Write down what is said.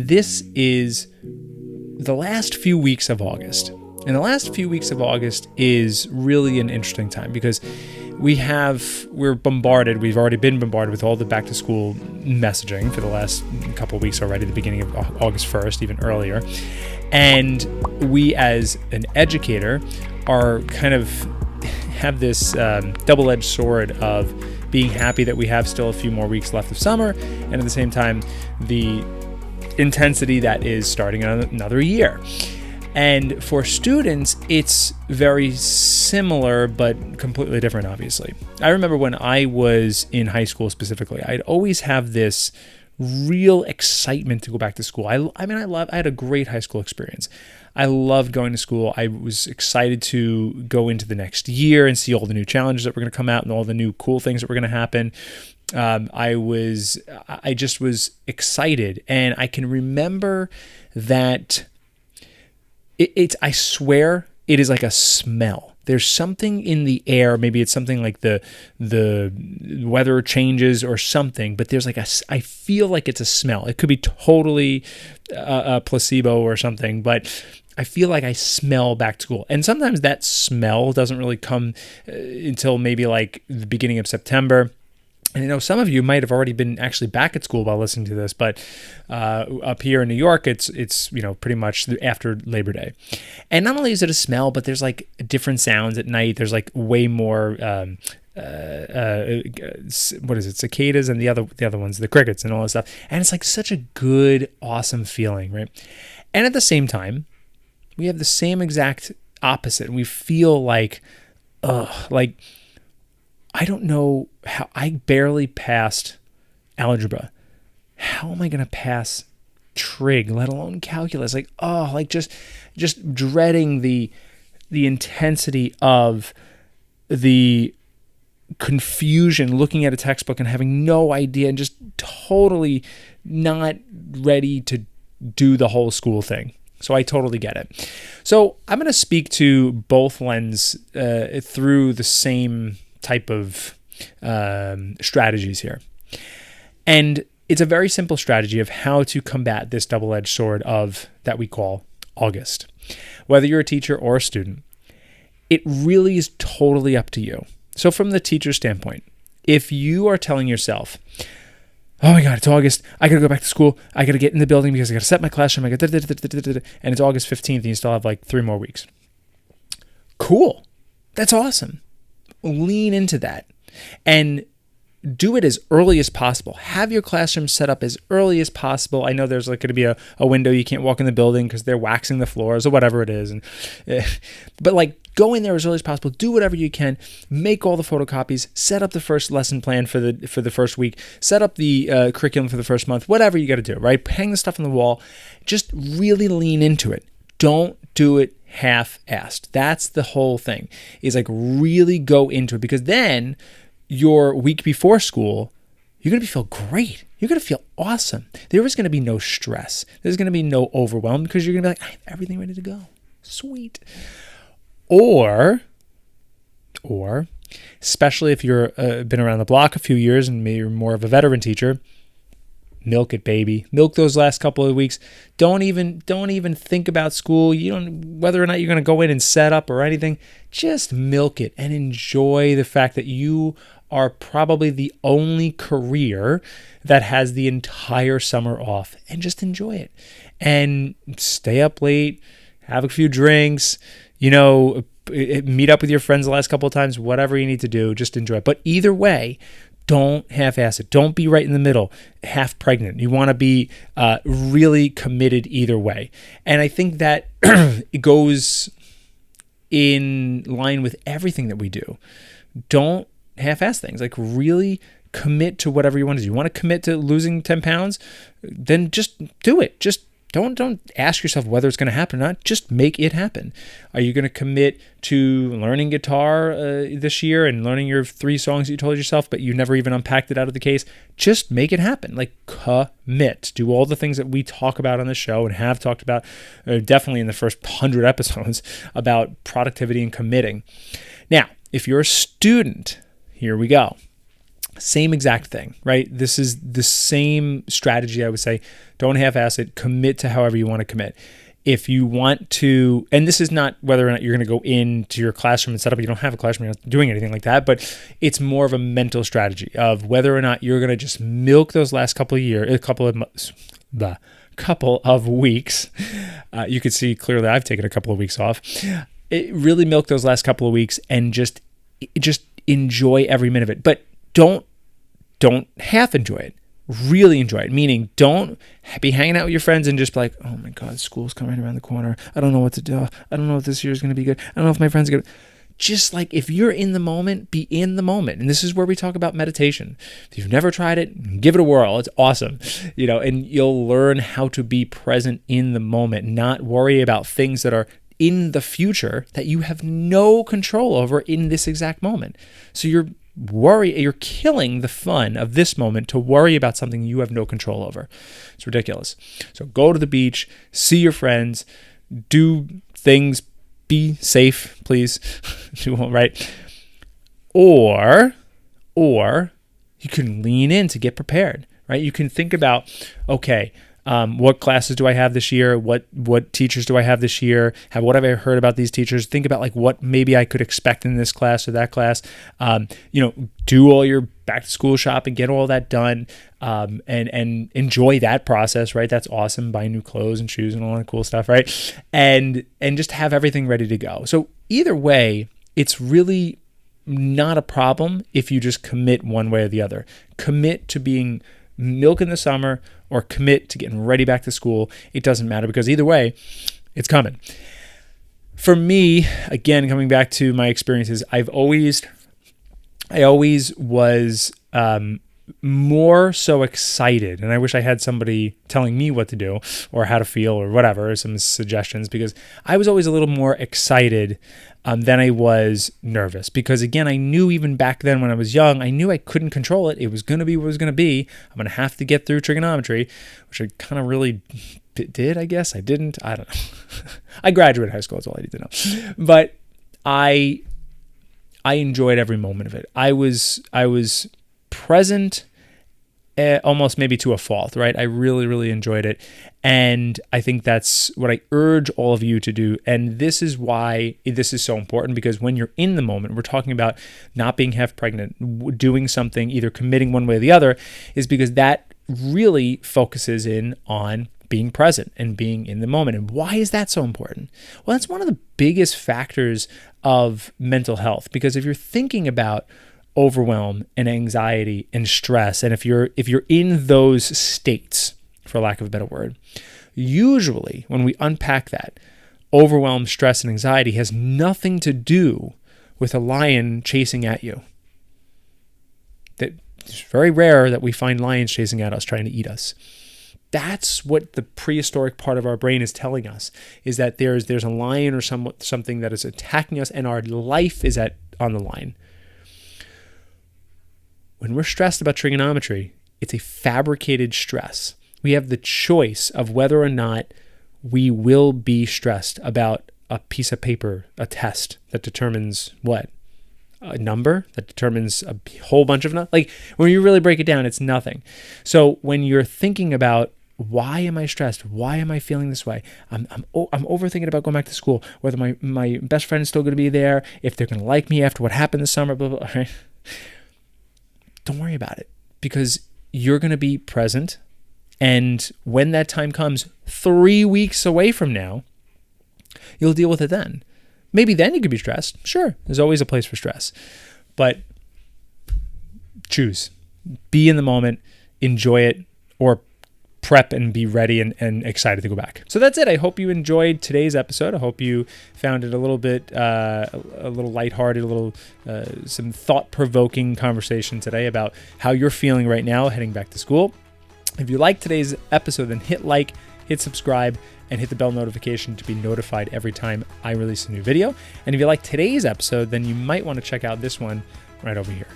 This is the last few weeks of August. And the last few weeks of August is really an interesting time because we're bombarded. We've already been bombarded with all the back to school messaging for the last couple of weeks already, the beginning of August 1st, even earlier. And we as an educator are kind of have this double-edged sword of being happy that we have still a few more weeks left of summer, and at the same time, the intensity that is starting another year. And for students, it's very similar, but completely different, obviously. I remember when I was in high school specifically, I'd always have this real excitement to go back to school. I had a great high school experience. I loved going to school. I was excited to go into the next year and see all the new challenges that were going to come out and all the new cool things that were going to happen. I just was excited. And I can remember that I swear it is like a smell. There's something in the air. Maybe it's something like the weather changes or something, but there's I feel like it's a smell. It could be totally a placebo or something, but I feel like I smell back to school. And sometimes that smell doesn't really come until maybe like the beginning of September. And I know some of you might have already been actually back at school while listening to this, but up here in New York, it's pretty much after Labor Day. And not only is it a smell, but there's like different sounds at night. There's like way more what is it? Cicadas and the other ones, the crickets and all that stuff. And it's like such a good, awesome feeling, right? And at the same time, we have the same exact opposite. We feel like I don't know how I barely passed algebra. How am I going to pass trig, let alone calculus? Just dreading the intensity of the confusion, looking at a textbook and having no idea and just totally not ready to do the whole school thing. So I totally get it. So I'm going to speak to both lens through the same type of strategies here. And it's a very simple strategy of how to combat this double-edged sword that we call August. Whether you're a teacher or a student, it really is totally up to you. So from the teacher standpoint, if you are telling yourself, oh my God, it's August, I got to go back to school, I got to get in the building because I got to set my classroom, and it's August 15th and you still have like 3 more weeks. Cool. That's awesome. Lean into that and do it as early as possible. Have your classroom set up as early as possible. I know there's like going to be a window. You can't walk in the building because they're waxing the floors or whatever it is. But like go in there as early as possible. Do whatever you can. Make all the photocopies. Set up the first lesson plan for the first week. Set up the curriculum for the first month. Whatever you got to do, right? Hang the stuff on the wall. Just really lean into it. Don't do it half-assed. That's the whole thing, is like really go into it, because then your week before school, you're going to feel great. You're going to feel awesome. There is going to be no stress. There's going to be no overwhelm because you're going to be like, I have everything ready to go. Sweet. Or especially if you're been around the block a few years and maybe you're more of a veteran teacher, milk it, baby. Milk those last couple of weeks. Don't even think about school. Whether or not you're going to go in and set up or anything. Just milk it and enjoy the fact that you are probably the only career that has the entire summer off, and just enjoy it. And stay up late, have a few drinks, meet up with your friends the last couple of times, whatever you need to do, just enjoy it. But either way, don't half-ass it. Don't be right in the middle, half pregnant. You want to be really committed either way. And I think that it goes in line with everything that we do. Don't half-ass things. Like really commit to whatever you want to do. You want to commit to losing 10 pounds? Then just do it. Just don't ask yourself whether it's going to happen or not. Just make it happen. Are you going to commit to learning guitar this year and learning your 3 songs that you told yourself, but you never even unpacked it out of the case? Just make it happen. Like commit. Do all the things that we talk about on the show and have talked about definitely in the first 100 episodes about productivity and committing. Now, if you're a student, here we go. Same exact thing, right? This is the same strategy. I would say, don't half-ass it, commit to however you want to commit. If you want to, and this is not whether or not you're going to go into your classroom and set up, you don't have a classroom, you're not doing anything like that, but it's more of a mental strategy of whether or not you're going to just milk those last couple of weeks. You could see clearly I've taken a couple of weeks off. Really milk those last couple of weeks and just enjoy every minute of it. But don't half enjoy it. Really enjoy it. Meaning, don't be hanging out with your friends and just be like, oh my God, school's coming right around the corner. I don't know what to do. I don't know if this year is going to be good. I don't know if my friends are going to. Just like if you're in the moment, be in the moment. And this is where we talk about meditation. If you've never tried it, give it a whirl. It's awesome. And you'll learn how to be present in the moment, not worry about things that are in the future that you have no control over in this exact moment. So you're killing the fun of this moment to worry about something you have no control over. It's ridiculous. So go to the beach, see your friends, do things, be safe, please. Right? Or you can lean in to get prepared, right? You can think about, okay, what classes do I have this year? What teachers do I have this year? What have I heard about these teachers? Think about like what maybe I could expect in this class or that class. Do all your back to school shopping, get all that done, and enjoy that process, right? That's awesome. Buy new clothes and shoes and all that cool stuff, right? And just have everything ready to go. So either way, it's really not a problem if you just commit one way or the other. Commit to being milk in the summer or commit to getting ready back to school. It doesn't matter because either way, it's coming. For me, again, coming back to my experiences, I always was more so excited, and I wish I had somebody telling me what to do or how to feel or whatever, some suggestions, because I was always a little more excited than I was nervous. Because again, I knew even back then when I was young, I knew I couldn't control it. It was going to be what it was going to be. I'm going to have to get through trigonometry, which I kind of really did, I guess. I didn't. I don't know. I graduated high school. That's all I need to know. But I enjoyed every moment of it. I was present, almost maybe to a fault, right? I really, really enjoyed it. And I think that's what I urge all of you to do. And this is why this is so important, because when you're in the moment, we're talking about not being half pregnant, doing something, either committing one way or the other, is because that really focuses in on being present and being in the moment. And why is that so important? Well, that's one of the biggest factors of mental health, because if you're thinking about overwhelm and anxiety and stress, and if you're in those states, for lack of a better word, usually when we unpack that, overwhelm, stress, and anxiety has nothing to do with a lion chasing at you. It's very rare that we find lions chasing at us, trying to eat us. That's what the prehistoric part of our brain is telling us, is that there's a lion or something that is attacking us, and our life is on the line. When we're stressed about trigonometry, it's a fabricated stress. We have the choice of whether or not we will be stressed about a piece of paper, a test that determines what? A number that determines a whole bunch of numbers. Like when you really break it down, it's nothing. So when you're thinking about, why am I stressed? Why am I feeling this way? I'm overthinking about going back to school, whether my best friend is still going to be there, if they're going to like me after what happened this summer, blah, blah, blah. Don't worry about it, because you're going to be present. And when that time comes 3 weeks away from now, you'll deal with it then. Maybe then you could be stressed. Sure, there's always a place for stress. But choose. Be in the moment, enjoy it, or prep and be ready and excited to go back. So that's it. I hope you enjoyed today's episode. I hope you found it a little bit, a little lighthearted, some thought-provoking conversation today about how you're feeling right now heading back to school. If you like today's episode, then hit like, hit subscribe, and hit the bell notification to be notified every time I release a new video. And if you like today's episode, then you might want to check out this one right over here.